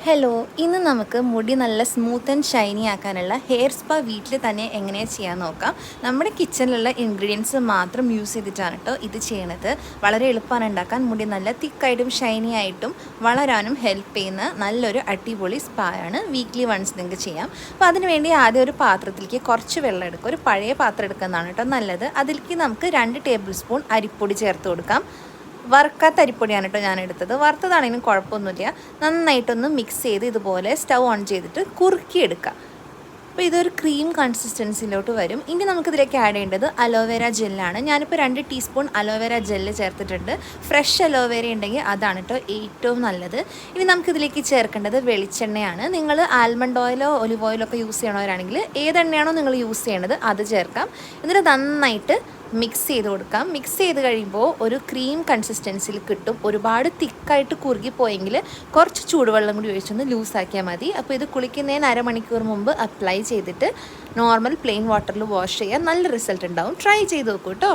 Hello, ഇന്ന് നമുക്ക് മുടി നല്ല സ്മൂത്ത് ആൻഡ് ഷൈനി ആക്കാനുള്ള ഹെയർ സ്പാ വീട്ടിൽ തന്നെ എങ്ങനെയാണ് ചെയ്യാൻ നോക്കാം. നമ്മുടെ കിച്ചണിലുള്ള ഇൻഗ്രീഡിയൻസ് മാത്രം യൂസ് ചെയ്തിട്ടാണ് കേട്ടോ ഇത് ചെയ്യണത്. വളരെ എളുപ്പമാണ് ഉണ്ടാക്കാൻ. മുടി നല്ല തിക്കായിട്ടും ഷൈനി ആയിട്ടും വളരാനും ഹെൽപ്പ് ചെയ്യുന്ന നല്ലൊരു അടിപൊളി സ്പായാണ്. വീക്ക്ലി വൺസ് നിങ്ങൾക്ക് ചെയ്യാം. അപ്പോൾ അതിനുവേണ്ടി ആദ്യം ഒരു പാത്രത്തിലേക്ക് കുറച്ച് വെള്ളം എടുക്കുക. ഒരു പഴയ പാത്രം എടുക്കുന്നതാണ് കേട്ടോ നല്ലത്. അതിലേക്ക് നമുക്ക് 2 ടേബിൾ സ്പൂൺ അരിപ്പൊടി ചേർത്ത് കൊടുക്കാം. വറുക്കാത്ത അരിപ്പൊടിയാണ് കേട്ടോ ഞാൻ എടുത്തത്. വറുത്തതാണെങ്കിലും കുഴപ്പമൊന്നുമില്ല. നന്നായിട്ടൊന്ന് മിക്സ് ചെയ്ത് ഇതുപോലെ സ്റ്റൗ ഓൺ ചെയ്തിട്ട് കുറുക്കിയെടുക്കുക. അപ്പോൾ ഇതൊരു ക്രീം കൺസിസ്റ്റൻസിയിലോട്ട് വരും. ഇനി നമുക്കിതിലേക്ക് ആഡ് ചെയ്യേണ്ടത് അലോവേര ജെല്ലാണ്. ഞാനിപ്പോൾ 2 ടീസ്പൂൺ അലോവേര ജെല്ല് ചേർത്തിട്ടുണ്ട്. ഫ്രഷ് അലോവേര ഉണ്ടെങ്കിൽ അതാണ് കേട്ടോ ഏറ്റവും നല്ലത്. ഇനി നമുക്കിതിലേക്ക് ചേർക്കേണ്ടത് വെളിച്ചെണ്ണയാണ്. നിങ്ങൾ ആൽമണ്ട് ഓയിലോ ഒലിവ് ഓയിലോ ഒക്കെ യൂസ് ചെയ്യണവരാണെങ്കിൽ ഏതെണ്ണയാണോ നിങ്ങൾ യൂസ് ചെയ്യണത് അത് ചേർക്കാം. എന്നിട്ട് നന്നായിട്ട് മിക്സ് ചെയ്ത് കൊടുക്കാം. മിക്സ് ചെയ്ത് കഴിയുമ്പോൾ ഒരു ക്രീം കൺസിസ്റ്റൻസിയിൽ കിട്ടും. ഒരുപാട് തിക്കായിട്ട് കുറുകിപ്പോയെങ്കിൽ കുറച്ച് ചൂടുവെള്ളം കൂടി ഒഴിച്ചൊന്ന് ലൂസാക്കിയാൽ മതി. അപ്പോൾ ഇത് കുളിക്കുന്നതിന് അരമണിക്കൂർ മുമ്പ് അപ്ലൈ ചെയ്തിട്ട് നോർമൽ പ്ലെയിൻ വാട്ടറിൽ വാഷ് ചെയ്യാൻ നല്ല റിസൾട്ട് ഉണ്ടാവും. ട്രൈ ചെയ്ത് നോക്കൂ കേട്ടോ.